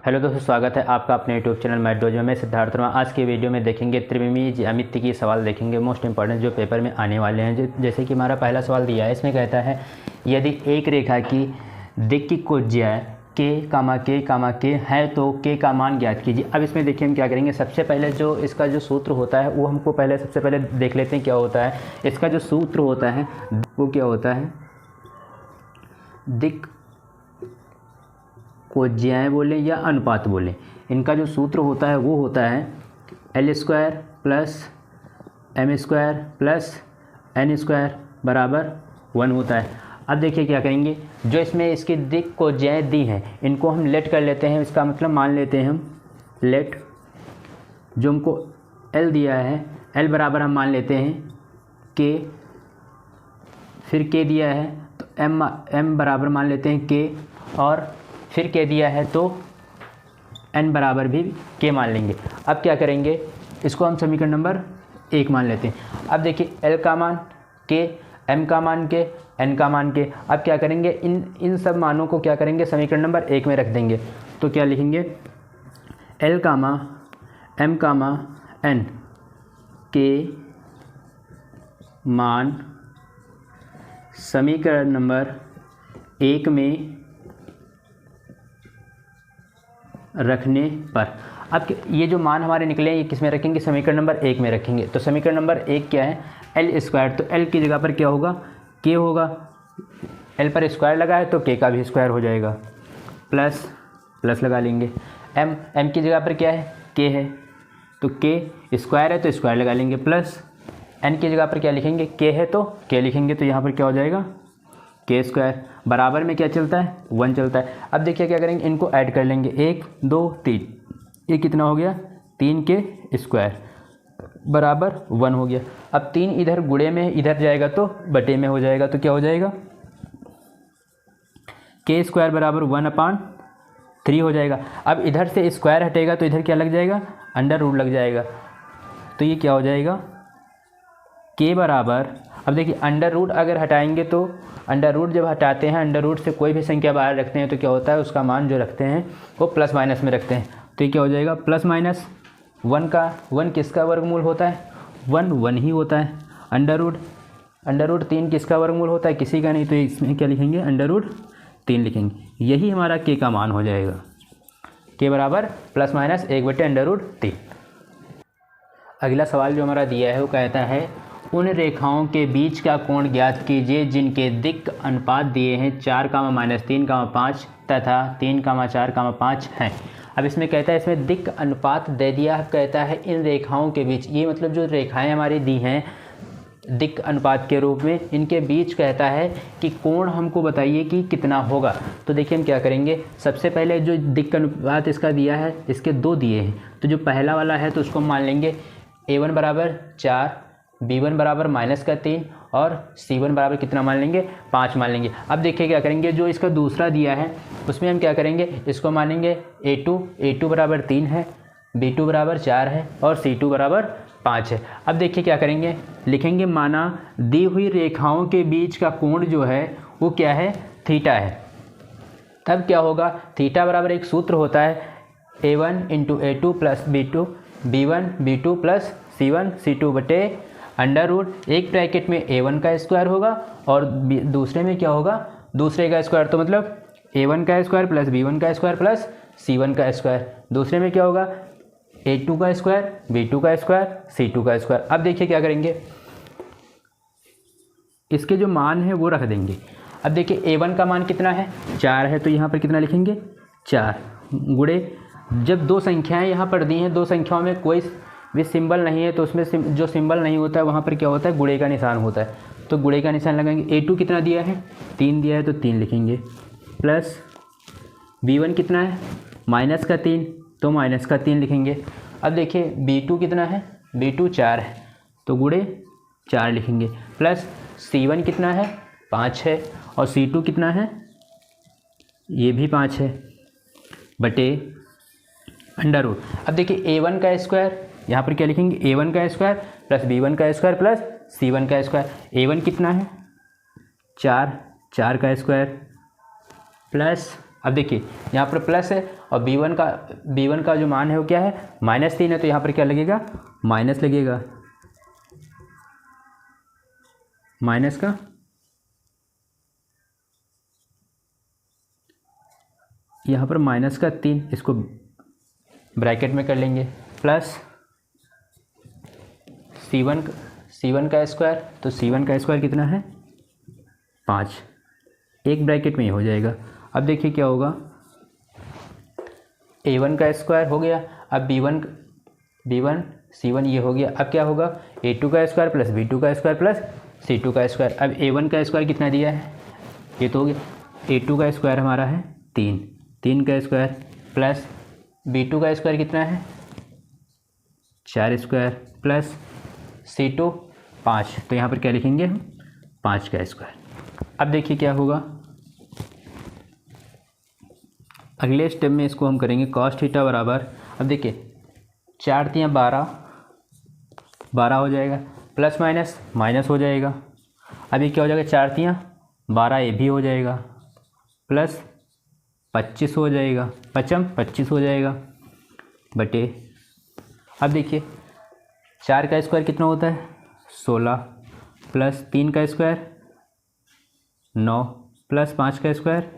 Hello दोस्तों, स्वागत है आपका अपने यूट्यूब चैनल मैथ डोजो में। सिद्धार्थ वर्मा। आज की वीडियो में देखेंगे त्रिविमीय ज्यामिति की सवाल देखेंगे, मोस्ट इंपॉर्टेंट जो पेपर में आने वाले हैं। जैसे कि हमारा पहला सवाल दिया है, इसमें कहता है यदि एक रेखा की दिक् की कोज्या के है तो के का मान ज्ञात कीजिए। अब इसमें देखिए हम क्या करेंगे, सबसे पहले जो इसका जो सूत्र होता है वो हमको सबसे पहले देख लेते हैं क्या होता है। इसका जो सूत्र होता है वो क्या होता है, दिक् कोज्याएँ बोलें या अनुपात बोलें, इनका जो सूत्र होता है वो होता है L² plus M² plus N² बराबर 1 होता है। अब देखिए क्या करेंगे, जो इसमें इसकी दिक् कोज्याएँ दी हैं इनको हम लेट कर लेते हैं। इसका मतलब मान लेते हैं हम लेट, जो हमको L दिया है L बराबर हम मान लेते हैं K, फिर K दिया है तो M बराबर मान लेते हैं K, और फिर K दिया है तो N बराबर भी K मान लेंगे। अब क्या करेंगे, इसको हम समीकरण नंबर 1 मान लेते हैं। अब देखिए L का मान K, M का मान K, N का मान K। अब क्या करेंगे, इन सब मानों को क्या करेंगे, समीकरण नंबर 1 में रख देंगे। तो क्या लिखेंगे, L का M का N के मान समीकरण नंबर 1 में रखने पर। अब ये जो मान हमारे निकले हैं ये किस में रखेंगे, समीकरण नंबर 1 में रखेंगे। तो समीकरण नंबर 1 क्या है, L²। तो L की जगह पर क्या होगा, K होगा। L पर स्क्वायर लगा है तो K का भी स्क्वायर हो जाएगा, प्लस लगा लेंगे। M की जगह पर क्या है, K है, तो K स्क्वायर है तो स्क्वायर लगा लेंगे, प्लस N की जगह पर क्या लिखेंगे, K है तो K लिखेंगे। तो यहाँ पर क्या हो जाएगा, K² बराबर में क्या चलता है, 1 चलता है। अब देखिए क्या करेंगे, इनको ऐड कर लेंगे, 1 2 3, ये कितना हो गया, 3K² बराबर 1 हो गया। अब 3 इधर गुणे में इधर जाएगा तो बटे में हो जाएगा, तो क्या हो जाएगा, K² बराबर 1/3 हो जाएगा। अब इधर से स्क्वायर हटेगा तो इधर क्या लग जाएगा, अंडर रूट लग जाएगा। तो ये क्या हो जाएगा, K बराबर, अब देखिए अंडर रूट अगर हटाएंगे तो अंडर रूट जब हटाते हैं, अंडर रूट से कोई भी संख्या बाहर रखते हैं तो क्या होता है, उसका मान जो रखते हैं वो प्लस माइनस में रखते हैं। तो ये क्या हो जाएगा, प्लस माइनस 1 किसका वर्गमूल होता है, 1 ही होता है। अंडर रूट 3 किसका वर्गमूल होता है, किसी का नहीं। तो इसमें क्या लिखेंगे, अंडर रूट 3 लिखेंगे। यही हमारा K का मान हो जाएगा, K बराबर प्लस माइनस 1/√3। अगला सवाल जो हमारा दिया है वो कहता है उन रेखाओं के बीच का कोण ज्ञात कीजिए जिनके दिक् अनुपात दिए हैं 4, -3, 5 तथा 3, 4, 5 हैं। अब इसमें कहता है, इसमें दिक् अनुपात दे दिया, कहता है इन रेखाओं के बीच, ये मतलब जो रेखाएं हमारी दी हैं दिक् अनुपात के रूप में, इनके बीच कहता है कि कोण हमको बताइए कि कितना होगा। तो देखिए हम क्या करेंगे, सबसे पहले जो दिक् अनुपात इसका दिया है, इसके 2 दिए हैं, तो जो पहला वाला है तो उसको मान लेंगे A1 बराबर 4, B1 बराबर -3 और C1 बराबर कितना मान लेंगे, 5 मान लेंगे। अब देखिए क्या करेंगे, जो इसका दूसरा दिया है उसमें हम क्या करेंगे, इसको मानेंगे A2 बराबर 3 है, B2 बराबर 4 है और C2 बराबर 5 है। अब देखिए क्या करेंगे, लिखेंगे माना दी हुई रेखाओं के बीच का कोण जो है वो क्या है, थीटा है। तब क्या होगा, थीटा बराबर एक सूत्र होता है A1 × A2 plus B2, B1 B2 plus C1 C2 बटे अंडर रूट, एक ब्रैकेट में A1 का स्क्वायर होगा और दूसरे में क्या होगा, दूसरे का स्क्वायर। तो मतलब A1 का स्क्वायर प्लस B1 का स्क्वायर प्लस C1 का स्क्वायर। दूसरे में क्या होगा, A2 का स्क्वायर, B2 का स्क्वायर, C2 का स्क्वायर। अब देखिए क्या करेंगे, इसके जो मान है वो रख देंगे। अब देखिए A1 का मान कितना है, 4 है, तो यहाँ पर कितना लिखेंगे, 4 गुणे, जब 2 संख्याएं यहाँ पर दी हैं, 2 संख्याओं में कोई भी सिंबल नहीं है तो उसमें जो सिंबल नहीं होता है वहाँ पर क्या होता है, गुणे का निशान होता है। तो गुणे का निशान लगाएंगे। A2 कितना दिया है, 3 दिया है तो 3 लिखेंगे, प्लस B1 कितना है, -3, तो -3 लिखेंगे। अब देखिए B2 कितना है, B2 4 है तो गुणे 4 लिखेंगे, प्लस C1 कितना है, 5 है, और C2 कितना है, ये भी 5 है, बटे अंडर रूट। अब देखिए A1 का स्क्वायर, यहाँ पर क्या लिखेंगे, A1 का स्क्वायर प्लस B1 का स्क्वायर प्लस C1 का स्क्वायर। A1 कितना है, 4 का स्क्वायर प्लस अब देखिए यहाँ पर प्लस है और b1 का जो मान है वो क्या है -3 है, तो यहाँ पर क्या लगेगा माइनस लगेगा, माइनस का यहाँ पर -3, इसको ब्रैकेट में कर लेंगे, प्लस c1 का स्क्वायर, तो c1 का स्क्वायर कितना है 5, एक ब्रैकेट में ही हो जाएगा। अब देखिए क्या होगा, a1 का स्क्वायर हो गया, अब b1 c1 ये हो गया, अब क्या होगा a2 का स्क्वायर प्लस b2 का स्क्वायर प्लस c2 का स्क्वायर। अब a1 का स्क्वायर कितना दिया है, ये तो हो गया, a2 का स्क्वायर हमारा है 3 का स्क्वायर प्लस b2 का स्क्वायर कितना है 4 स्क्वायर प्लस c2 5, तो यहाँ पर क्या लिखेंगे हम 5 का स्क्वायर। अब देखिए क्या होगा, अगले स्टेप में इसको हम करेंगे cos थीटा बराबर, अब देखिए 4 तियाँ 12 हो जाएगा, प्लस माइनस हो जाएगा। अब ये क्या हो जाएगा 4 तियाँ 12, ये भी हो जाएगा, प्लस 25 हो जाएगा, 25 हो जाएगा बटे, अब देखिए 4 का स्क्वायर कितना होता है 16, प्लस 3 का स्क्वायर 9, प्लस 5 का स्क्वायर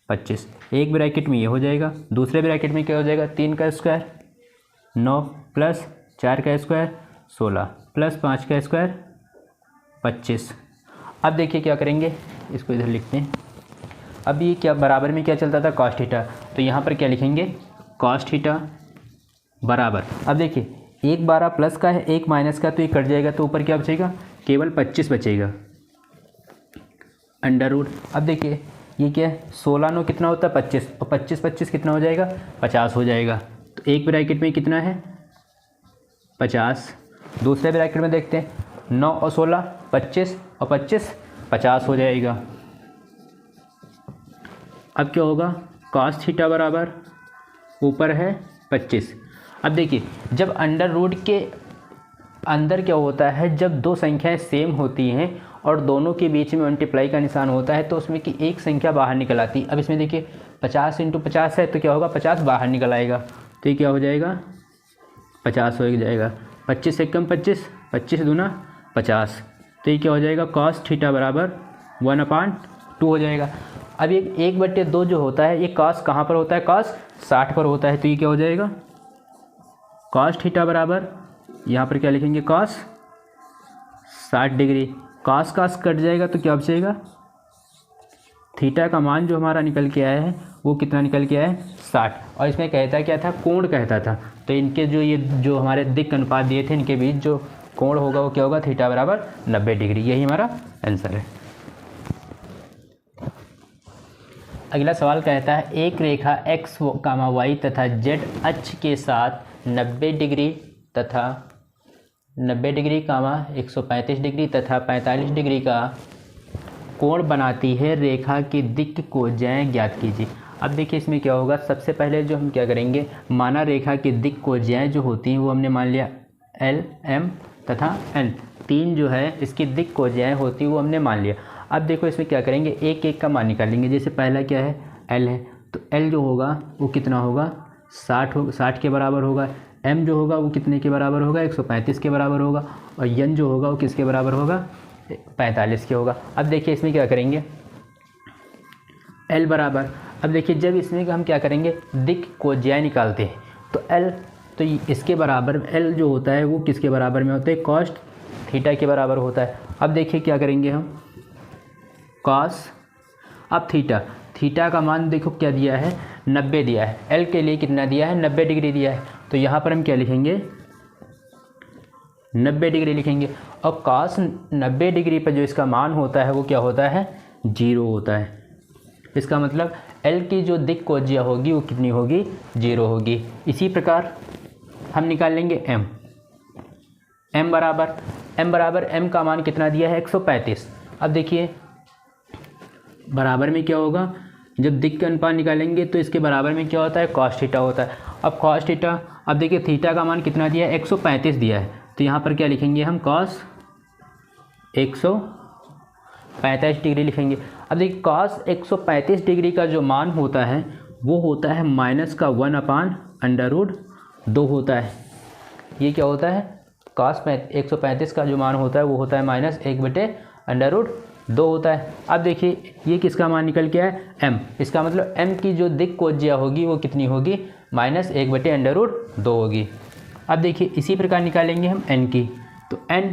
25, एक ब्रैकेट में ये हो जाएगा, दूसरे ब्रैकेट में क्या हो जाएगा 3 का स्क्वायर 9 प्लस 4 का स्क्वायर 16 प्लस 5 का स्क्वायर 25। अब देखिए क्या करेंगे, इसको इधर लिखते हैं। अब ये क्या बराबर में क्या चलता था cos थीटा, तो यहाँ पर क्या लिखेंगे cos थीटा बराबर, अब देखिए एक 12 प्लस का है एक माइनस का, तो ये कट जाएगा, तो ऊपर क्या बचेगा केवल 25 बचेगा अंडर रूट। अब देखिए ये क्या है 16 9 कितना होता है 25, और 25 कितना हो जाएगा 50 हो जाएगा, तो एक ब्रैकेट में कितना है 50, दूसरे ब्रैकेट में देखते हैं 9 और 16 25 और 25 50 हो जाएगा। अब क्या होगा cos थीटा बराबर ऊपर है 25। अब देखिए जब अंडर रूट के अंदर क्या होता है, जब दो संख्याएं सेम होती हैं और दोनों के बीच में मल्टीप्लाई का निशान होता है, तो उसमें की एक संख्या बाहर निकल आती है। अब इसमें देखिए 50 × 50 है, तो क्या होगा 50 बाहर निकल आएगा, तो ये क्या हो जाएगा 50 हो जाएगा, 25 से कम 25, 25 दूना 50, तो ये क्या हो जाएगा cos थीटा बराबर 1/2 हो जाएगा। अब ये 1/2 जो होता है ये cos कहाँ पर होता है cos 60 पर होता है, तो ये क्या हो जाएगा cos थीटा बराबर, यहाँ पर क्या लिखेंगे cos 60 डिग्री, cos कट जाएगा तो क्या बचेगा, थीटा का मान जो हमारा निकल के आया है वो कितना निकल के आया है 60, और इसमें कहता क्या था कोण कहता था, तो इनके जो हमारे दिक् अनुपात दिए थे इनके बीच जो कोण होगा वो क्या होगा थीटा बराबर 90 डिग्री, यही हमारा आंसर है। अगला सवाल कहता है एक रेखा x, y तथा z अक्ष के साथ 90 डिग्री तथा 135 डिग्री तथा 45 डिग्री का कोण बनाती है, रेखा की दिक् को ज्याय ज्ञात कीजिए। अब देखिए इसमें क्या होगा, सबसे पहले जो हम क्या करेंगे, माना रेखा की दिक् को ज्याय जो होती हैं वो हमने मान लिया L, M तथा N, तीन जो है इसकी दिक् को ज्याय होती है वो हमने मान लिया। अब देखो इसमें क्या करेंगे, एक एक का मान निकालेंगे। जैसे पहला क्या है L है, तो L जो होगा वो कितना होगा 60 के बराबर होगा, M जो होगा वो कितने के बराबर होगा 135 के बराबर होगा, और N जो होगा वो किसके बराबर होगा 45 के होगा। अब देखिए इसमें क्या करेंगे L बराबर, अब देखिए जब इसमें हम क्या करेंगे दिक् को ज्याय निकालते हैं तो L, तो इसके बराबर L जो होता है वो किसके बराबर में होता है cos थीटा के बराबर होता है। अब देखिए क्या करेंगे हम cos, अब थीटा का मान देखो क्या दिया है 90 दिया है, L के लिए कितना दिया है 90 डिग्री दिया है, तो यहाँ पर हम क्या लिखेंगे 90 डिग्री लिखेंगे, और cos 90 डिग्री पर जो इसका मान होता है वो क्या होता है 0 होता है। इसका मतलब L की जो दिक् को ज्याय होगी वो कितनी होगी 0 होगी। इसी प्रकार हम निकाल लेंगे M बराबर M का मान कितना दिया है 135। अब देखिए बराबर में क्या होगा, जब दिक् का अनुपात निकालेंगे तो इसके बराबर में क्या होता है cos थीटा होता है। अब cos थीटा, अब देखिए थीटा का मान कितना दिया है 135 दिया है, तो यहाँ पर क्या लिखेंगे हम cos 135 डिग्री लिखेंगे। अब देखिए cos 135 डिग्री का जो मान होता है वो होता है माइनस का 1/√2 होता है। ये क्या होता है, cos 135 का जो मान होता है वो होता है -1/√2 होता है। अब देखिए ये किसका मान निकल के आया, m। इसका मतलब m की जो दिक् कोज्या होगी वो कितनी होगी, -1/√2 होगी। अब देखिए इसी प्रकार निकालेंगे हम n की, तो n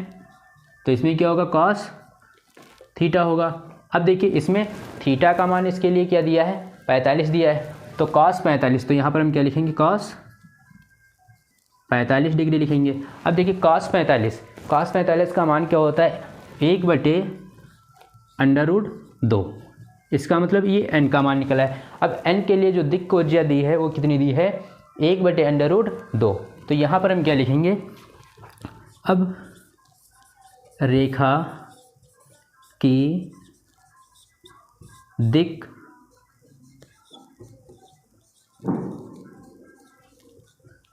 तो इसमें क्या होगा, cos थीटा होगा। अब देखिए इसमें थीटा का मान इसके लिए क्या दिया है, 45 दिया है, तो cos 45, तो यहाँ पर हम क्या लिखेंगे, cos 45 डिग्री लिखेंगे। अब देखिए cos 45 का मान क्या होता है, 1/√2। इसका मतलब ये n का मान निकला है। अब n के लिए जो दिक् कोज्या दी है वो कितनी दी है, 1/√2। तो यहाँ पर हम क्या लिखेंगे, अब रेखा की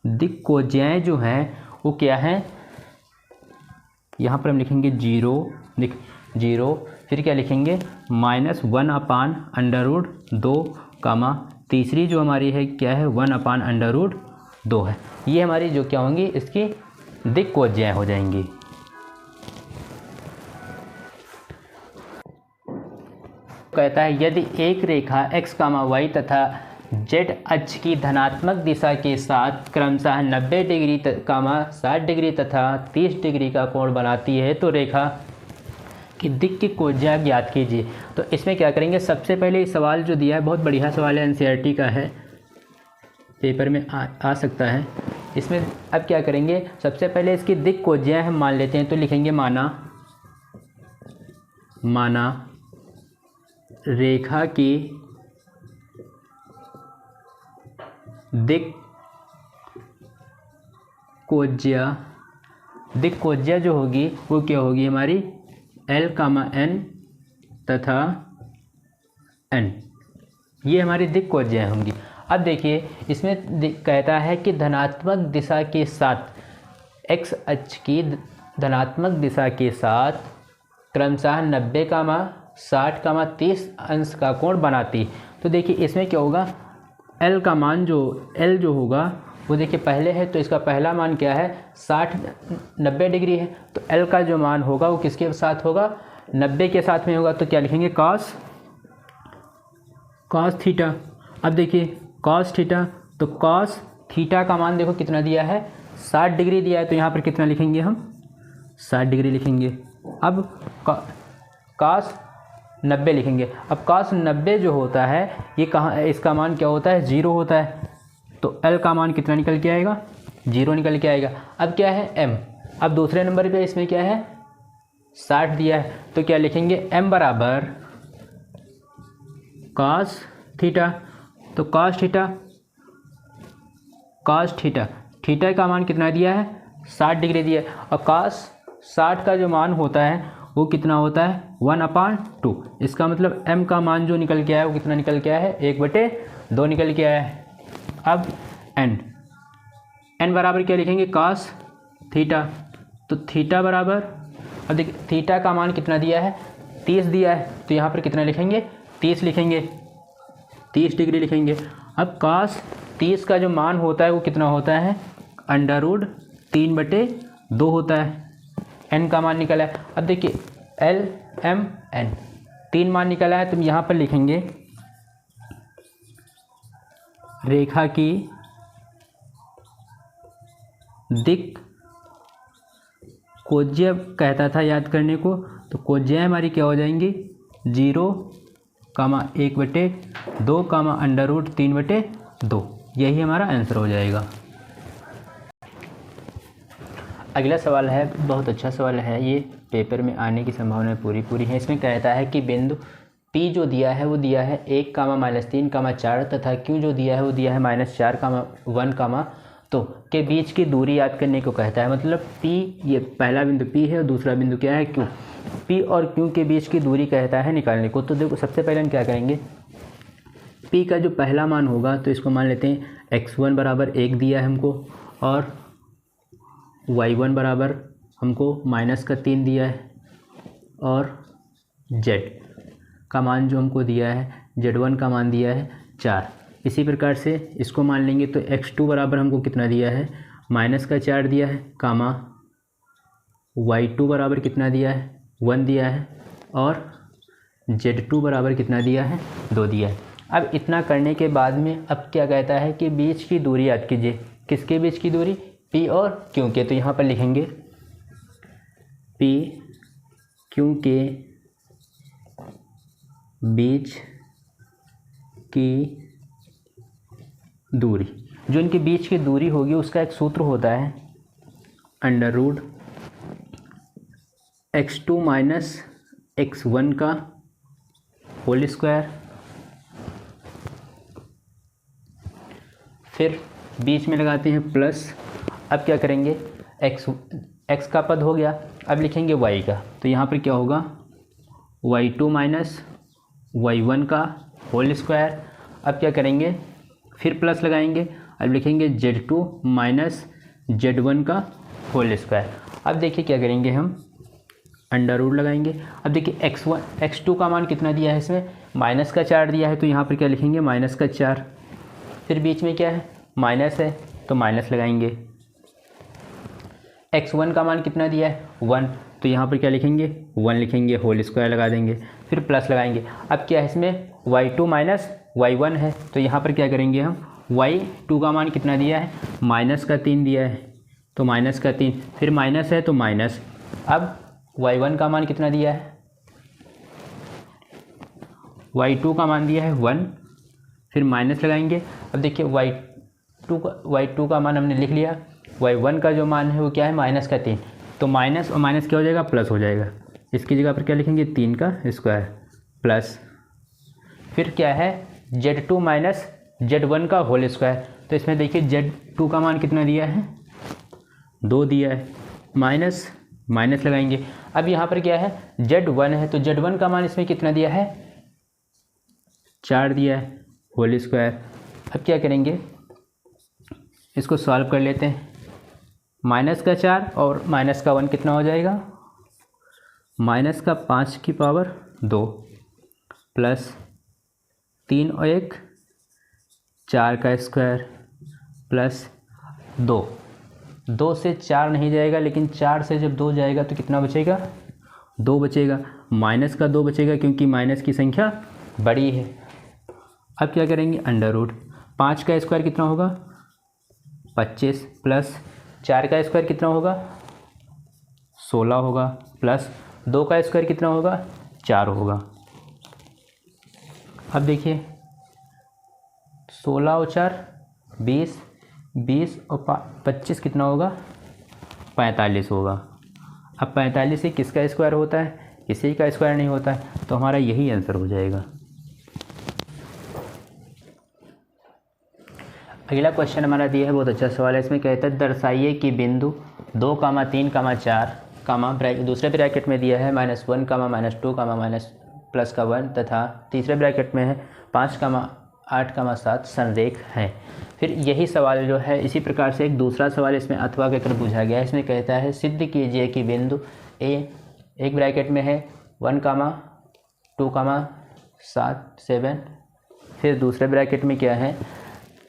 दिक् कोज्याएँ जो हैं वो क्या हैं, यहाँ पर हम लिखेंगे 0, फिर क्या लिखेंगे -1/√2, तीसरी जो हमारी है क्या है, 1/√2 है। ये हमारी जो क्या होंगी, इसकी दिक् कोज्याएँ हो जाएंगी। कहता है यदि एक रेखा x, y तथा z अक्ष की धनात्मक दिशा के साथ क्रमशः 90 डिग्री 60 डिग्री तथा 30 डिग्री का कोण बनाती है तो रेखा की दिक् की कोज्या ज्ञात कीजिए। तो इसमें क्या करेंगे, सबसे पहले ये सवाल जो दिया है बहुत बढ़िया सवाल है, NCERT का है, पेपर में आ सकता है। इसमें अब क्या करेंगे, सबसे पहले इसकी दिक् कोज्याएँ हम मान लेते हैं, तो लिखेंगे माना रेखा की दिक् कोज्या जो होगी वो क्या होगी हमारी, L, N तथा N, ये हमारी दिक् कोज्याएँ होंगी। अब देखिए इसमें कहता है कि धनात्मक दिशा के साथ, x अक्ष की धनात्मक दिशा के साथ क्रमशः 90, 60, 30 अंश का कोण बनाती। तो देखिए इसमें क्या होगा, L का मान L जो होगा वो देखिए पहले है, तो इसका पहला मान क्या है, 90 डिग्री है, तो L का जो मान होगा वो किसके साथ होगा, 90 के साथ में होगा। तो क्या लिखेंगे, cos थीटा। अब देखिए cos थीटा, तो cos थीटा का मान देखो कितना दिया है, 60 डिग्री दिया है, तो यहाँ पर कितना लिखेंगे हम, 60 डिग्री लिखेंगे। अब cos 90 लिखेंगे। अब cos 90 जो होता है ये कहाँ, इसका मान क्या होता है, 0 होता है, तो L का मान कितना निकल के आएगा, 0 निकल के आएगा। अब क्या है, m। अब दूसरे नंबर पे इसमें क्या है, 60 दिया है, तो क्या लिखेंगे, m बराबर cos थीटा। तो cos थीटा का मान कितना दिया है, 60 डिग्री दिया है, और cos 60 का जो मान होता है वो कितना होता है, 1/2। इसका मतलब m का मान जो निकल के आया है वो कितना निकल के आया है, 1/2 निकल के आया है। अब n बराबर क्या लिखेंगे, cos थीटा। तो थीटा बराबर, अब देखिए थीटा का मान कितना दिया है, 30 दिया है, तो यहाँ पर कितना लिखेंगे, 30 लिखेंगे, 30 डिग्री लिखेंगे। अब cos 30 का जो मान होता है वो कितना होता है, √3/2 होता है। n का मान निकला है। अब देखिए L, M, N 3 मान निकला है, तो यहाँ पर लिखेंगे रेखा की दिक् कोज्या कहता था याद करने को, तो कोज्याएँ हमारी क्या हो जाएंगी, 0, 1/2, √3/2। यही हमारा आंसर हो जाएगा। अगला सवाल है, बहुत अच्छा सवाल है, ये पेपर में आने की संभावना पूरी है। इसमें कहता है कि बिंदु P जो दिया है वो दिया है 1, -3, 4 तथा Q जो दिया है वो दिया है -4, 1, तो के बीच की दूरी याद करने को कहता है। मतलब P, ये पहला बिंदु P है और दूसरा बिंदु क्या है, Q। P और Q के बीच की दूरी कहता है निकालने को। तो देखो सबसे पहले हम क्या करेंगे, P का जो पहला मान होगा तो इसको मान लेते हैं x1 बराबर 1 दिया है हमको, और y1 बराबर हमको -3 दिया है, और z का मान जो हमको दिया है, z1 का मान दिया है 4। इसी प्रकार से इसको मान लेंगे तो x2 बराबर हमको कितना दिया है, -4 दिया है, कामा y2 बराबर कितना दिया है, 1 दिया है, और z2 बराबर कितना दिया है, 2 दिया है। अब इतना करने के बाद में अब क्या कहता है कि बीच की दूरी याद कीजिए, किसके बीच की दूरी, p और q के। तो यहाँ पर लिखेंगे p q के बीच की दूरी। जो इनके बीच की दूरी होगी उसका एक सूत्र होता है √ x2 - x1 का होल स्क्वायर, फिर बीच में लगाते हैं प्लस। अब क्या करेंगे, x का पद हो गया, अब लिखेंगे y का। तो यहाँ पर क्या होगा, y2 - y1 का होल स्क्वायर। अब क्या करेंगे, फिर प्लस लगाएंगे, अब लिखेंगे z2 - z1 का होल स्क्वायर। अब देखिए क्या करेंगे, हम √ लगाएंगे। अब देखिए x2 का मान कितना दिया है, इसमें -4 दिया है, तो यहाँ पर क्या लिखेंगे, -4। फिर बीच में क्या है, माइनस है, तो माइनस लगाएंगे। x1 का मान कितना दिया है, 1, तो यहाँ पर क्या लिखेंगे, 1 लिखेंगे, होल स्क्वायर लगा देंगे, फिर प्लस लगाएंगे। अब क्या है, इसमें y2 - y1 है, तो यहाँ पर क्या करेंगे हम, y2 का मान कितना दिया है, -3 दिया है, तो -3, फिर माइनस है तो माइनस। अब y1 का मान कितना दिया है, y2 का मान दिया है 1, फिर माइनस लगाएंगे। अब देखिए y2 का मान हमने लिख लिया, y1 का जो मान है वो क्या है, -3, तो माइनस और माइनस क्या हो जाएगा, प्लस हो जाएगा। इसकी जगह पर क्या लिखेंगे, 3 का स्क्वायर प्लस, फिर क्या है z2 - z1 का होल स्क्वायर। तो इसमें देखिए z2 का मान कितना दिया है, 2 दिया है, माइनस माइनस लगाएंगे। अब यहाँ पर क्या है, z1 है, तो z1 का मान इसमें कितना दिया है, 4 दिया है, होल स्क्वायर। अब क्या करेंगे, इसको सॉल्व कर लेते हैं। -4 और -1 कितना हो जाएगा, -5 प्लस 3 और 1 4 का स्क्वायर प्लस 2 से 4 नहीं जाएगा, लेकिन 4 से जब 2 जाएगा तो कितना बचेगा, 2 बचेगा। माइनस का 2 बचेगा क्योंकि माइनस की संख्या बड़ी है। अब क्या करेंगे, √ 5 का स्क्वायर कितना होगा, 25 प्लस 4 का स्क्वायर कितना होगा, 16 होगा, प्लस 2 का स्क्वायर कितना होगा, 4 होगा। अब देखिए 16 और 4 20, 20 और 25 कितना होगा, 45 होगा। अब 45 से किसका स्क्वायर होता है, किसी का स्क्वायर नहीं होता है, तो हमारा यही आंसर हो जाएगा। अगला क्वेश्चन हमारा दिया है, बहुत अच्छा सवाल है। इसमें कहता है दर्शाइए कि बिंदु 2, 3, 4, दूसरे ब्रैकेट में दिया है -1, -2, +1 तथा तीसरे ब्रैकेट में है 5, 8, 7 संरेख है। फिर यही सवाल जो है, इसी प्रकार से एक दूसरा सवाल इसमें अथवा के तरफ पूछा गया है। इसमें कहता है सिद्ध कीजिए कि बिंदु A एक ब्रैकेट में है 1, 2, 7, 7, फिर दूसरे ब्रैकेट में क्या है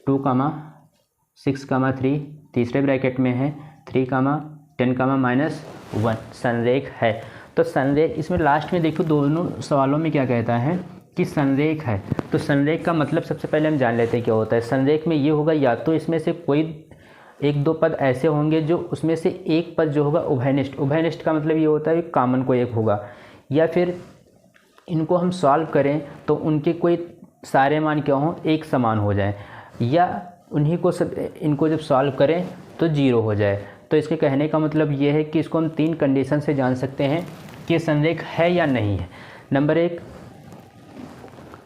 2, 6, 3, तीसरे ब्रैकेट में है 3, 10, -1 संरेख है। तो संरेख, इसमें लास्ट में देखो दोनों सवालों में क्या कहता है कि संरेख है। तो संरेख का मतलब सबसे पहले हम जान लेते हैं क्या होता है। संरेख में ये होगा, या तो इसमें से कोई 1-2 पद ऐसे होंगे जो उसमें से एक पद जो होगा उभयनिष्ठ। उभयनिष्ठ का मतलब ये होता है कि कॉमन कोई एक होगा, या फिर इनको हम सॉल्व करें तो उनके कोई सारे मान क्या हों, एक समान हो जाए, या उन्हीं को इनको जब सॉल्व करें तो 0 हो जाए। तो इसके कहने का मतलब ये है कि इसको हम 3 कंडीशन से जान सकते हैं कि संरेख है या नहीं है। नंबर 1,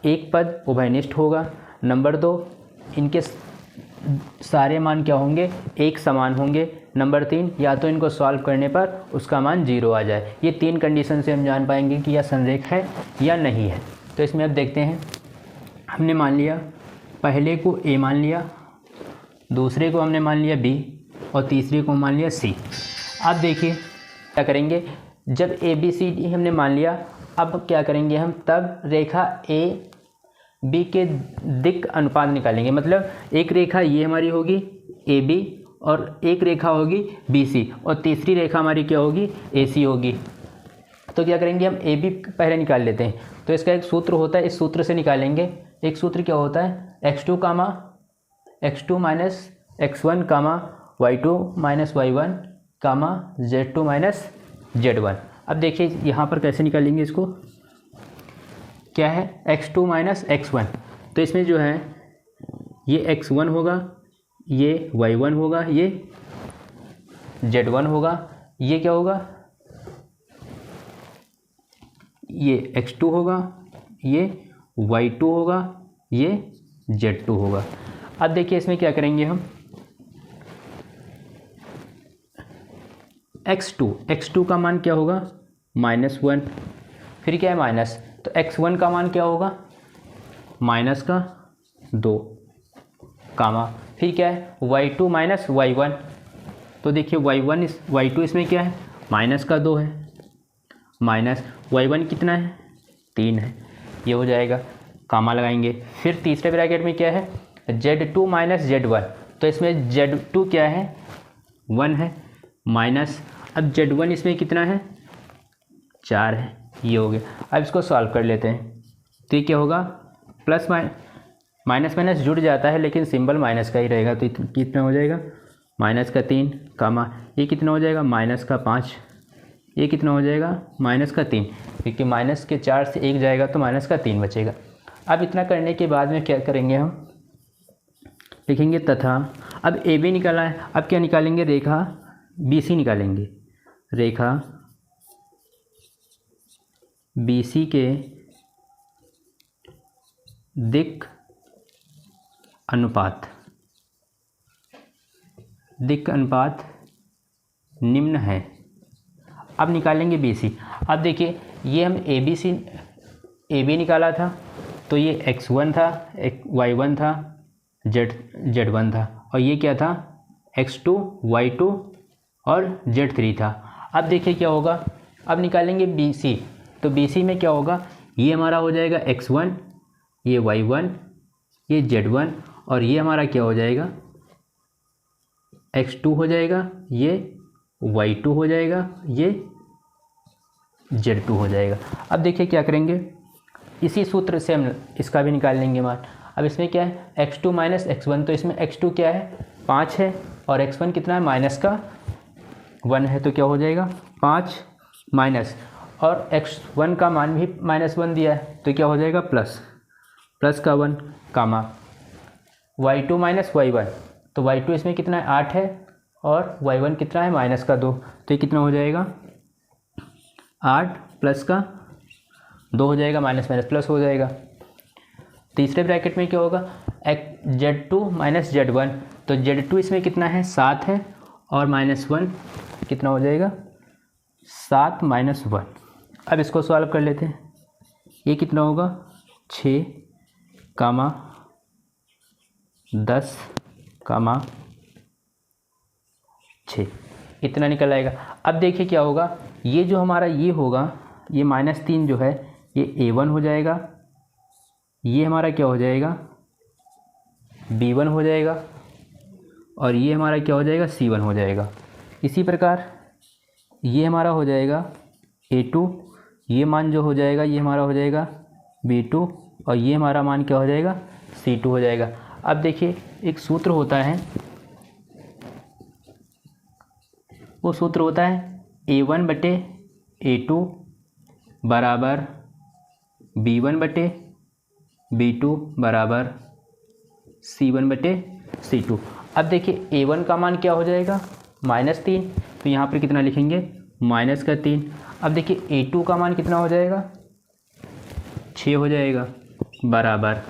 एक पद उभयनिष्ठ होगा। नंबर 2, इनके सारे मान क्या होंगे, एक समान होंगे। नंबर 3, या तो इनको सॉल्व करने पर उसका मान 0 आ जाए। ये 3 कंडीशन से हम जान पाएंगे कि यह संरेख है या नहीं है। तो इसमें अब देखते हैं, हमने मान लिया पहले को A मान लिया, दूसरे को हमने मान लिया B और तीसरे को मान लिया C। अब देखिए क्या करेंगे, जब ABCD हमने मान लिया, अब क्या करेंगे हम, तब रेखा A बी के दिक् अनुपात निकालेंगे। मतलब एक रेखा ये हमारी होगी ए बी और एक रेखा होगी बी सी और तीसरी रेखा हमारी क्या होगी ए सी होगी। तो क्या करेंगे हम ए बी पहले निकाल लेते हैं। तो इसका एक सूत्र होता है, इस सूत्र से निकालेंगे। एक सूत्र क्या होता है x2 कामा x2 माइनस x1 कामा y2 माइनस y1 कामा z2 माइनस z1। अब देखिए यहाँ पर कैसे निकालेंगे इसको, क्या है x2 माइनस x1। तो इसमें जो है ये x1 होगा, ये y1 होगा, ये z1 होगा, ये क्या होगा ये x2 होगा, ये y2 होगा, ये z2 होगा। अब देखिए इसमें क्या करेंगे हम x2 का मान क्या होगा -1, फिर क्या है माइनस, तो x1 का मान क्या होगा माइनस का 2 कामा, फिर क्या है y2 माइनस y1। तो देखिए y2 इसमें क्या है माइनस का 2 है, माइनस y1 कितना है 3 है, ये हो जाएगा, कामा लगाएंगे। फिर तीसरे ब्रैकेट में क्या है z2 माइनस z1। तो इसमें z2 क्या है 1 है, माइनस अब z1 इसमें कितना है 4 है, ये हो गया। अब इसको सॉल्व कर लेते हैं। तो ये क्या होगा प्लस माइनस माइनस जुड़ जाता है लेकिन सिंबल माइनस का ही रहेगा। तो कितना हो जाएगा माइनस का 3 कामा, ये कितना हो जाएगा माइनस का 5, ये कितना हो जाएगा माइनस का 3, क्योंकि माइनस के 4 से 1 जाएगा तो माइनस का 3 बचेगा। अब इतना करने के बाद में क्या करेंगे हम लिखेंगे तथा, अब ए बी निकाला है, अब क्या निकालेंगे रेखा बी सी निकालेंगे। रेखा बी सी के दिक् अनुपात निम्न है। अब निकालेंगे बी सी। अब देखिए ये हम ए बी निकाला था, तो ये x1 था, y1 था, z1 था, और ये क्या था x2 y2 और z3 था। अब देखिए क्या होगा, अब निकालेंगे बी सी। तो बी सी में क्या होगा, ये हमारा हो जाएगा x1, ये y1, ये z1, और ये हमारा क्या हो जाएगा x2 हो जाएगा, ये y2 हो जाएगा, ये z2 हो जाएगा। अब देखिए क्या करेंगे, इसी सूत्र से हम इसका भी निकाल लेंगे मान। अब इसमें क्या है x2 माइनस x1, तो इसमें x2 क्या है 5 है और x1 कितना है माइनस का 1 है, तो क्या हो जाएगा 5 माइनस, और x1 का मान भी -1 दिया है, तो क्या हो जाएगा प्लस का 1 कामा y2 माइनस y1। तो y2 इसमें कितना है 8 है और y1 कितना है माइनस का 2, तो ये कितना हो जाएगा 8 प्लस का 2 हो जाएगा, माइनस माइनस प्लस हो जाएगा। तीसरे ब्रैकेट में क्या होगा z2 माइनस z1। तो z2 इसमें कितना है 7 है और -1 कितना हो जाएगा 7 माइनस 1। अब इसको सॉल्व कर लेते हैं। ये कितना होगा 6 कामा 10 कामा 6, इतना निकल आएगा। अब देखिए क्या होगा, ये जो हमारा ये होगा ये -3 जो है ये a1 हो जाएगा, ये हमारा क्या हो जाएगा b1 हो जाएगा, और ये हमारा क्या हो जाएगा c1 हो जाएगा। इसी प्रकार ये हमारा हो जाएगा a2, ये मान जो हो जाएगा ये हमारा हो जाएगा b2, और ये हमारा मान क्या हो जाएगा c2 हो जाएगा। अब देखिए एक सूत्र होता है, वो सूत्र होता है a1 बटे a2 बराबर b1 बटे b2 बराबर c1 बटे c2। अब देखिए a1 का मान क्या हो जाएगा -3, तो यहाँ पर कितना लिखेंगे -3। अब देखिए a2 का मान कितना हो जाएगा 6 हो जाएगा, बराबर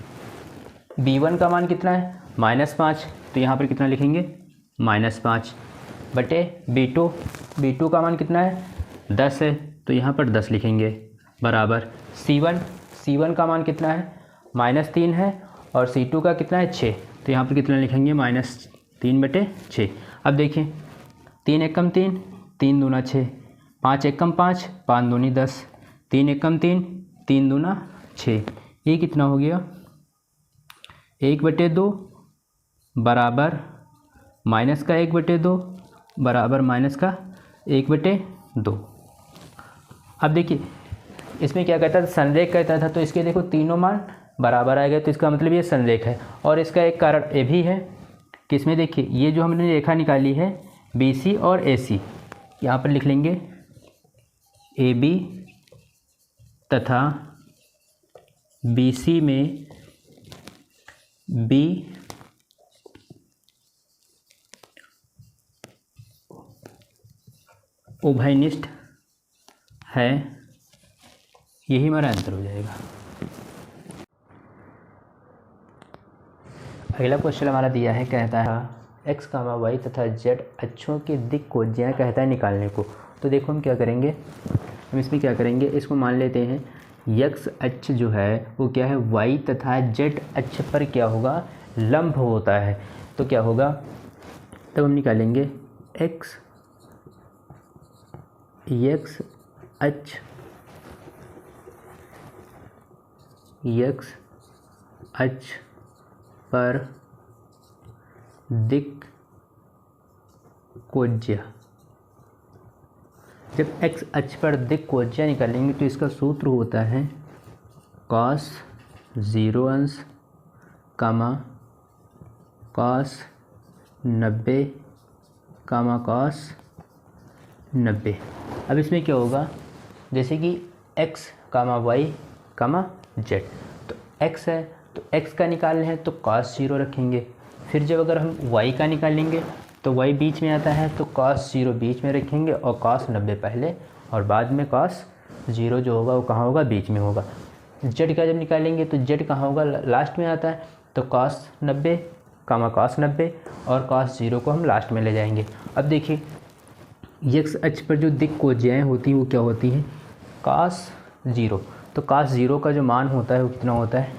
b1 का मान कितना है -5, तो यहाँ पर कितना लिखेंगे -5 बटे b2 का मान कितना है 10 है, तो यहाँ पर 10 लिखेंगे, बराबर c1 का मान कितना है -3 है और c2 का कितना है 6, तो यहाँ पर कितना लिखेंगे -3 बटे 6। अब देखिए 3 एकम 3, 3 दूना 6, 5 एकम 5, 5 दूनी 10, 3 एकम 3, 3 दूना 6, ये कितना हो गया 1/2 बराबर माइनस का 1/2 बराबर माइनस का 1/2। अब देखिए इसमें क्या कहता था, संरेख कहता था, तो इसके देखो तीनों मान बराबर आ गए, तो इसका मतलब ये संरेख है। और इसका एक कारण ये भी है कि इसमें देखिए ये जो हमने रेखा निकाली है BC और AC, यहाँ पर लिख लेंगे AB तथा BC में B उभयनिष्ठ है, यही हमारा आंसर हो जाएगा। अगला क्वेश्चन हमारा दिया है, कहता है x, y तथा z अक्षों के दिक् को ज्या कहता है निकालने को। तो देखो हम क्या करेंगे, हम इसमें क्या करेंगे, इसको मान लेते हैं x अक्ष जो है वो क्या है y तथा z अक्ष पर क्या होगा, लंब होता है। तो क्या होगा, तब हम निकालेंगे x अक्ष पर दिक् कोज्या। जब x अक्ष पर दिक् कोज्या निकालेंगे तो इसका सूत्र होता है cos 0 अंश कामा cos 90 कामा cos 90। अब इसमें क्या होगा, जैसे कि x कामा y कामा z, तो x है तो x का निकालना है तो cos 0 रखेंगे। फिर जब अगर हम y का निकालेंगे तो y बीच में आता है तो cos 0 बीच में रखेंगे और cos 90 पहले और बाद में cos 0 जो होगा वो कहाँ होगा, बीच में होगा। z का जब निकालेंगे तो z कहाँ होगा, लास्ट में आता है, तो cos 90 कामा cos 90 और cos 0 को हम लास्ट में ले जाएंगे। अब देखिए x अक्ष पर जो दिक् कोज्याएँ होती हैं वो क्या होती हैं, cos 0। तो cos 0 का जो मान होता है वो कितना होता है,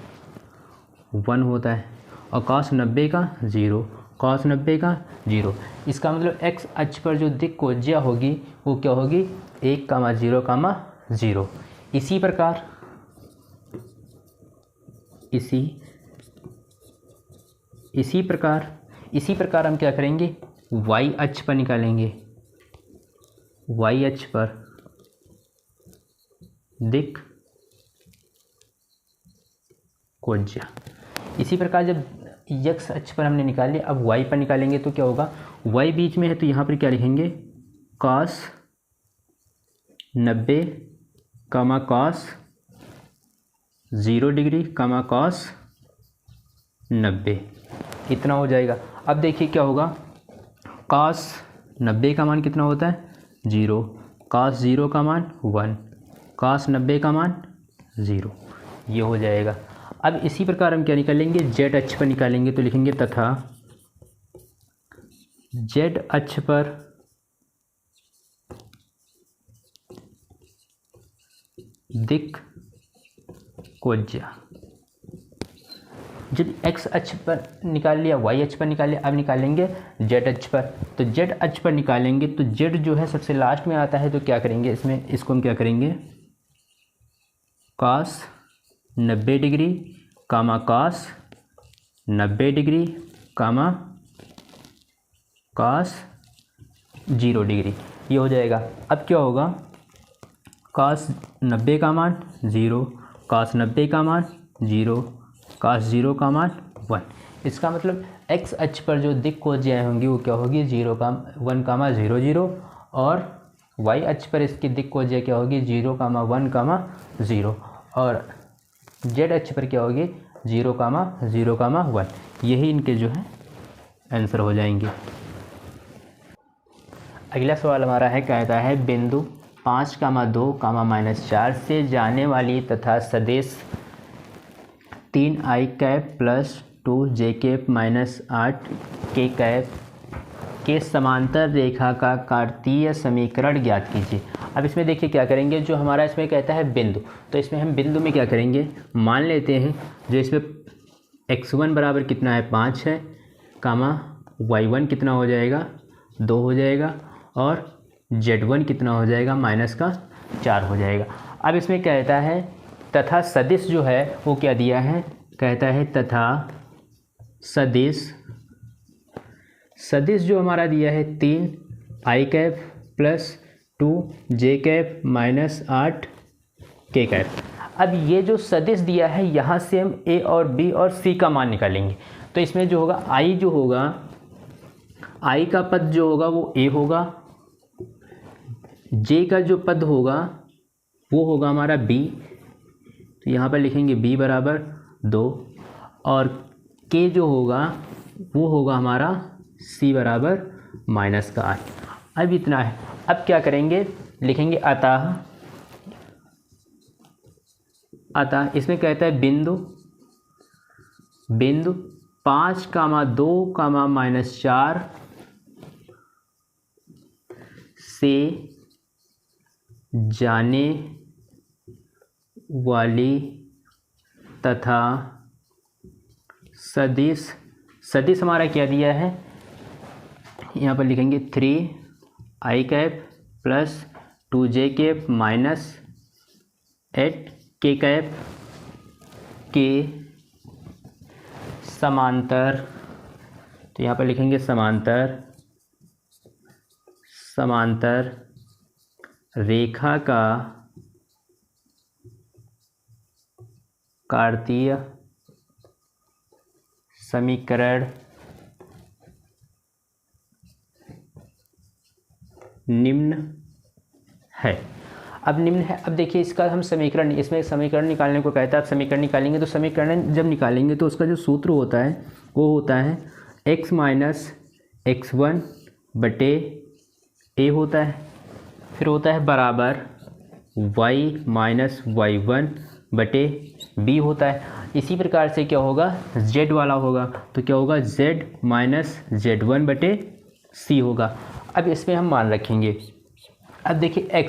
1 होता है, और cos 90 का 0, cos 90 का 0। इसका मतलब x अक्ष पर जो दिक् कोज्या होगी वो क्या होगी, 1,0,0। इसी प्रकार हम क्या करेंगे, y अक्ष पर निकालेंगे, y अक्ष पर दिक् कोज्या। इसी प्रकार जब x अक्ष पर हमने निकाले, अब y पर निकालेंगे तो क्या होगा, y बीच में है तो यहाँ पर क्या लिखेंगे, cos 90 कामा cos 0 डिग्री कामा cos 90, इतना हो जाएगा। अब देखिए क्या होगा, cos 90 का मान कितना होता है, 0, cos 0 का मान 1, cos 90 का मान 0, ये हो जाएगा। अब इसी प्रकार हम क्या निकालेंगे, z अक्ष पर निकालेंगे तो लिखेंगे तथा z अक्ष पर दिक् कोज्या। जब x अक्ष पर निकाल लिया, y अक्ष पर निकाल लिया, अब निकालेंगे z अक्ष पर। तो z अक्ष पर निकालेंगे तो z जो है सबसे लास्ट में आता है, तो क्या करेंगे इसमें, इसको हम क्या करेंगे, cos 90 डिग्री कामा cos 90 डिग्री कामा cos 0 डिग्री, ये हो जाएगा। अब क्या होगा, cos 90 का मान 0, cos 90 का मान 0, cos 0 का मान 1। इसका मतलब x अक्ष पर जो दिक् कोज्याएँ होंगी वो क्या होगी, 1,0,0, और y अक्ष पर इसकी दिक् कोज्या क्या होगी, 0,1,0, और z अक्ष पर क्या होगी, 0,0,1। यही इनके जो है आंसर हो जाएंगे। अगला सवाल हमारा है, कहता है बिंदु 5,2, -4 से जाने वाली तथा सदिश 3i cap plus 2j cap -8 के कैप के समांतर रेखा का कार्तीय समीकरण ज्ञात कीजिए। अब इसमें देखिए क्या करेंगे, जो हमारा इसमें कहता है बिंदु, तो इसमें हम बिंदु में क्या करेंगे, मान लेते हैं जो इसमें x1 बराबर कितना है, 5 है, कामा y1 कितना हो जाएगा, 2 हो जाएगा, और z1 कितना हो जाएगा, -4 हो जाएगा। अब इसमें कहता है तथा सदिश जो है वो क्या दिया है, कहता है तथा सदिश जो हमारा दिया है 3 आई कैप प्लस 2 जे कैप माइनस 8 के कैप। अब ये जो सदिश दिया है यहाँ से हम ए और बी और सी का मान निकालेंगे। तो इसमें जो होगा आई जो होगा, आई का पद जो होगा वो ए होगा, जे का जो पद होगा वो होगा हमारा बी, तो यहाँ पर लिखेंगे बी बराबर 2, और के जो होगा वो होगा हमारा सी बराबर माइनस का 8। अब इतना है। अब क्या करेंगे, लिखेंगे अतः इसमें कहता है बिंदु 5, 2, -4 से जाने वाली तथा सदिश हमारा क्या दिया है, यहाँ पर लिखेंगे 3 आई कैप प्लस 2 जे कैप माइनस 8 के कैप के समांतर। तो यहाँ पर लिखेंगे समांतर रेखा का कार्तीय समीकरण निम्न है। अब निम्न है। अब देखिए इसका हम समीकरण, इसमें समीकरण निकालने को कहता है। आप समीकरण निकालेंगे तो समीकरण जब निकालेंगे तो उसका जो सूत्र होता है वो होता है x माइनस x1 बटे a होता है, फिर होता है बराबर y माइनस y1 बटे b होता है। इसी प्रकार से क्या होगा, z वाला होगा तो क्या होगा z माइनस z1 बटे c होगा। अब इसमें हम मान रखेंगे। अब देखिए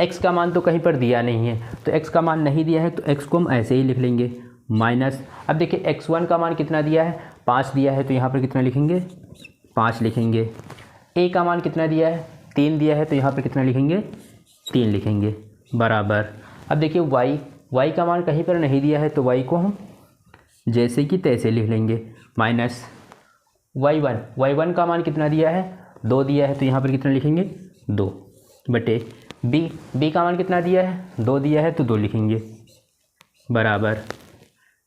x का मान तो कहीं पर दिया नहीं है, तो x का मान नहीं दिया है तो x को हम ऐसे ही लिख लेंगे माइनस। अब देखिए x1 का मान कितना दिया है, 5 दिया है, तो यहाँ पर कितना लिखेंगे 5 लिखेंगे। a का मान कितना दिया है, 3 दिया है, तो यहाँ पर कितना लिखेंगे 3 लिखेंगे बराबर। अब देखिए y का मान कहीं पर नहीं दिया है तो y को हम जैसे कि तैसे लिख लेंगे माइनस y1 का मान कितना दिया है, 2 दिया है, तो यहाँ पर कितना लिखेंगे 2 बटे b का मान कितना दिया है, 2 दिया है तो 2 लिखेंगे बराबर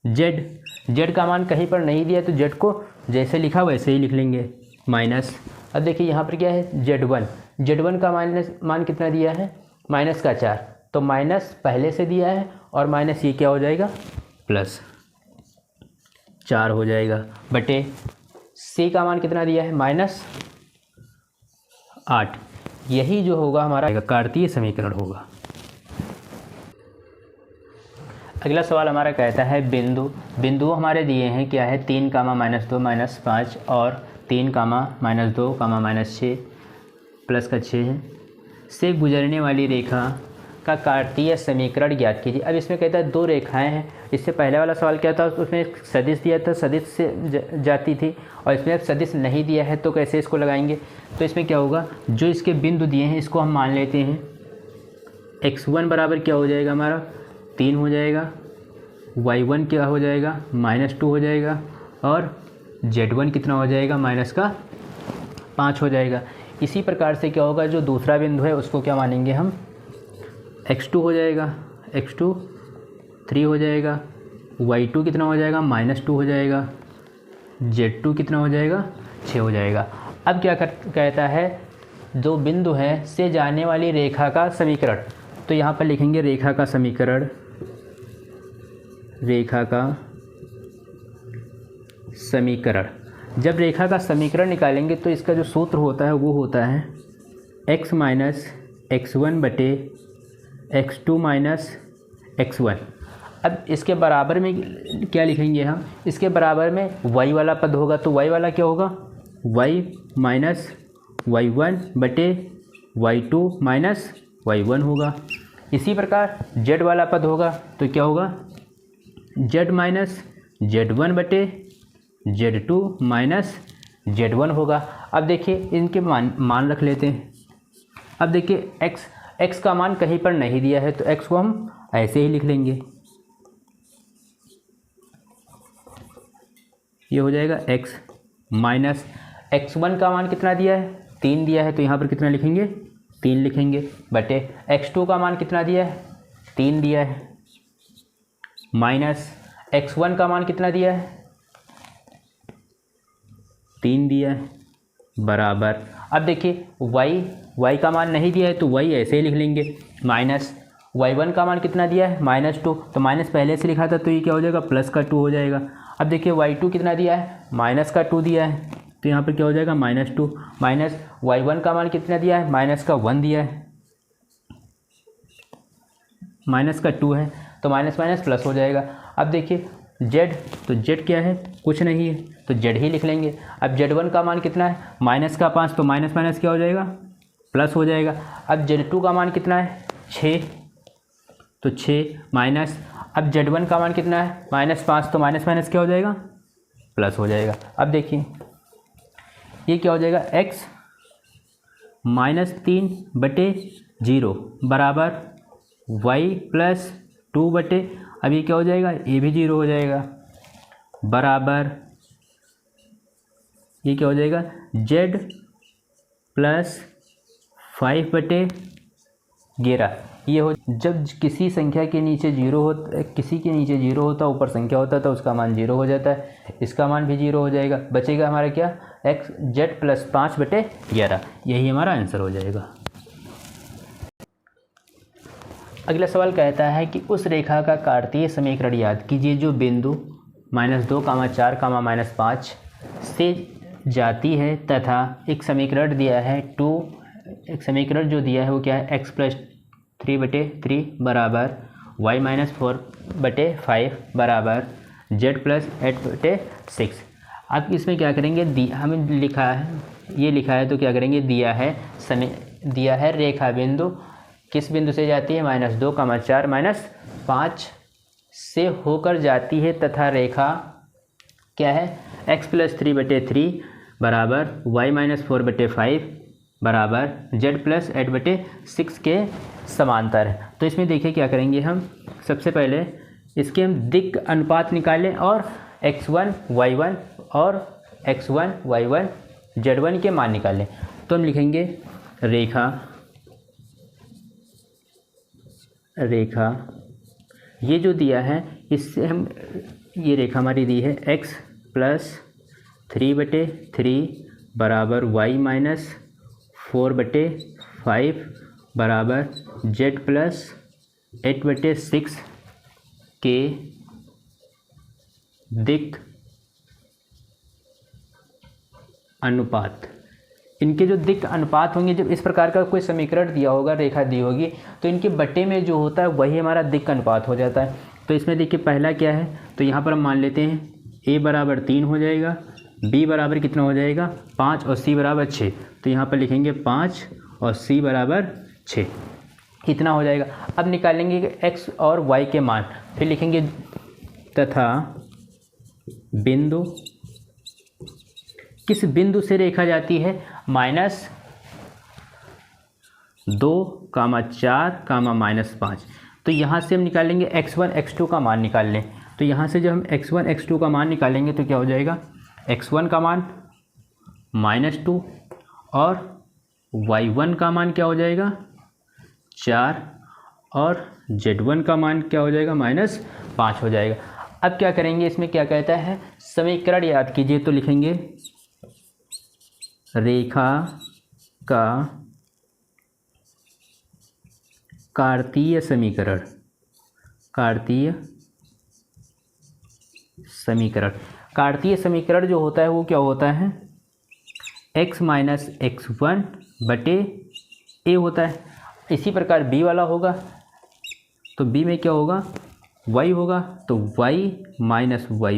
z का मान कहीं पर नहीं दिया तो z को जैसे लिखा वैसे ही लिख लेंगे माइनस। अब देखिए यहाँ पर क्या है z1 का मान कितना दिया है, माइनस का 4, तो माइनस पहले से दिया है और माइनस ये क्या हो जाएगा प्लस 4 हो जाएगा बटे c का मान कितना दिया है माइनस 8। यही जो होगा हमारा कार्तीय समीकरण होगा। अगला सवाल हमारा कहता है बिंदु हमारे दिए हैं क्या है 3, -2, -5 और 3, -2, -6 प्लस का 6 है से गुजरने वाली रेखा का कार्तीय समीकरण ज्ञात कीजिए। अब इसमें कहता है 2 रेखाएं हैं। इससे पहले वाला सवाल क्या था, उसमें एक सदिश दिया था, सदिश से जाती थी, और इसमें अब सदिश नहीं दिया है तो कैसे इसको लगाएंगे। तो इसमें क्या होगा, जो इसके बिंदु दिए हैं इसको हम मान लेते हैं। x1 बराबर क्या हो जाएगा हमारा 3 हो जाएगा, y1 क्या हो जाएगा -2 हो जाएगा, और z1 कितना हो जाएगा माइनस का 5 हो जाएगा। इसी प्रकार से क्या होगा, जो दूसरा बिंदु है उसको क्या मानेंगे हम, x2 हो जाएगा, x2 3 हो जाएगा, y2 कितना हो जाएगा -2 हो जाएगा, z2 कितना हो जाएगा 6 हो जाएगा। अब क्या कहता है, जो बिंदु है से जाने वाली रेखा का समीकरण। तो यहाँ पर लिखेंगे रेखा का समीकरण, जब रेखा का समीकरण निकालेंगे तो इसका जो सूत्र होता है वो होता है x माइनस x1 बटे x2 माइनस x1। अब इसके बराबर में क्या लिखेंगे हम, इसके बराबर में y वाला पद होगा, तो y वाला क्या होगा y माइनस y1 बटे y2 माइनस y1 होगा। इसी प्रकार z वाला पद होगा तो क्या होगा z माइनस z1 बटे z2 माइनस z1 होगा। अब देखिए इनके मान रख लेते हैं। अब देखिए x का मान कहीं पर नहीं दिया है तो x को हम ऐसे ही लिख लेंगे, ये हो जाएगा x माइनस x1 का मान कितना दिया है, 3 दिया है, तो यहाँ पर कितना लिखेंगे, 3 लिखेंगे, बटे x2 का मान कितना दिया है, 3 दिया है, माइनस x1 का मान कितना दिया है, 3 दिया है, बराबर। अब देखिए y का मान नहीं दिया है तो y ऐसे ही लिख लेंगे, माइनस y1 का मान कितना दिया है, -2, तो माइनस पहले से लिखा था तो ये क्या हो जाएगा, प्लस का 2 हो जाएगा। अब देखिए y2 कितना दिया है, माइनस का 2 दिया है, तो यहाँ पर क्या हो जाएगा, -2, माइनस y1 का मान कितना दिया है, माइनस का 1 दिया है, माइनस का 2 है, तो माइनस माइनस प्लस हो जाएगा। अब देखिए z, तो z क्या है, कुछ नहीं है, तो z ही लिख लेंगे। अब z1 का मान कितना है, माइनस का 5, तो माइनस माइनस क्या हो जाएगा, प्लस हो जाएगा। अब z2 का मान कितना है, 6, तो 6 माइनस, अब z1 का मान कितना है, -5, तो माइनस माइनस क्या हो जाएगा, प्लस हो जाएगा। अब देखिए ये क्या हो जाएगा, x -3/0 बराबर y + 2 अब ये क्या हो जाएगा, ये भी 0 हो जाएगा, बराबर ये क्या हो जाएगा, z + 5/11। ये हो, जब किसी संख्या के नीचे 0 होता, किसी के नीचे 0 होता, ऊपर संख्या होता है तो उसका मान 0 हो जाता है, इसका मान भी 0 हो जाएगा, बचेगा हमारा क्या, z + 5/11, यही हमारा आंसर हो जाएगा। अगला सवाल कहता है कि उस रेखा का कार्तीय समीकरण याद कीजिए जो बिंदु -2, 4, -5 से जाती है तथा एक समीकरण दिया है एक समीकरण जो दिया है वो क्या है, x + 3/3 बराबर y - 4/5 बराबर z + 8/6। अब इसमें क्या करेंगे, हमें लिखा है, ये लिखा है तो क्या करेंगे, दिया है रेखा बिंदु किस बिंदु से जाती है, -2, 4, -5 से होकर जाती है तथा रेखा क्या है, x + 3/3 बराबर y - 4/5 बराबर z + 8/6 के समांतर है। तो इसमें देखिए क्या करेंगे हम, सबसे पहले इसके हम दिक् अनुपात निकालें और x1 y1 और x1 y1 z1 के मान निकालें। तो हम लिखेंगे रेखा ये जो दिया है इससे हम, ये रेखा हमारी दी है x + 3/3 बराबर y - 4/5 बराबर z + 8/6 के दिक् अनुपात। इनके जो दिक् अनुपात होंगे, जब इस प्रकार का कोई समीकरण दिया होगा, रेखा दी होगी, तो इनके बट्टे में जो होता है वही हमारा दिक् अनुपात हो जाता है। तो इसमें देखिए पहला क्या है, तो यहाँ पर हम मान लेते हैं a बराबर 3 हो जाएगा, b बराबर कितना हो जाएगा, 5 और c बराबर 6। तो यहाँ पर लिखेंगे 5 और c बराबर 6, इतना हो जाएगा। अब निकालेंगे x और y के मान, फिर लिखेंगे तथा बिंदु, किस बिंदु से रेखा जाती है, -2, 4, -5। तो यहाँ से हम निकालेंगे x1 x2 का मान निकाल लें। तो यहाँ से जब हम x1 x2 का मान निकालेंगे तो क्या हो जाएगा, x1 का मान -2 और y1 का मान क्या हो जाएगा, 4 और z1 का मान क्या हो जाएगा, -5 हो जाएगा। अब क्या करेंगे, इसमें क्या कहता है, समीकरण याद कीजिए। तो लिखेंगे रेखा का कार्तीय समीकरण, कार्तीय समीकरण जो होता है वो क्या होता है, x - x1/a होता है। इसी प्रकार b वाला होगा, तो b में क्या होगा, y होगा, तो y -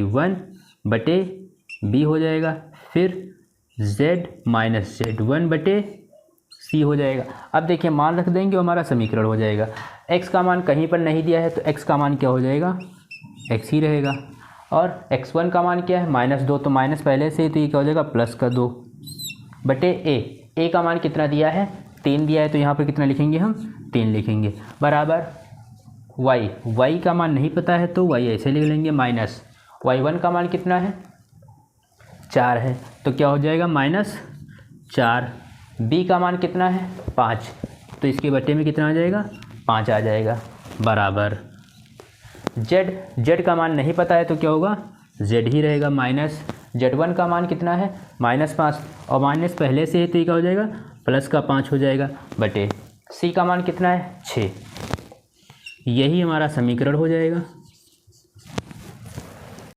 y1/b हो जाएगा, फिर z - z1/c हो जाएगा। अब देखिए मान रख देंगे, हमारा समीकरण हो जाएगा। x का मान कहीं पर नहीं दिया है तो x का मान क्या हो जाएगा, x ही रहेगा, और x1 का मान क्या है, -2, तो माइनस पहले से ही, तो ये क्या हो जाएगा, +2/a का मान कितना दिया है, 3 दिया है, तो यहाँ पर कितना लिखेंगे हम, 3 लिखेंगे, बराबर y का मान नहीं पता है तो y ऐसे लिख लेंगे, माइनस y1 का मान कितना है, 4 है, तो क्या हो जाएगा -4। b का मान कितना है 5, तो इसके बटे में कितना आ जाएगा 5 आ जाएगा, बराबर z का मान नहीं पता है तो क्या होगा z ही रहेगा, -z1 का मान कितना है -5, और माइनस पहले से ही तो ये क्या हो जाएगा प्लस का 5 हो जाएगा, बटे c का मान कितना है 6। यही हमारा समीकरण हो जाएगा।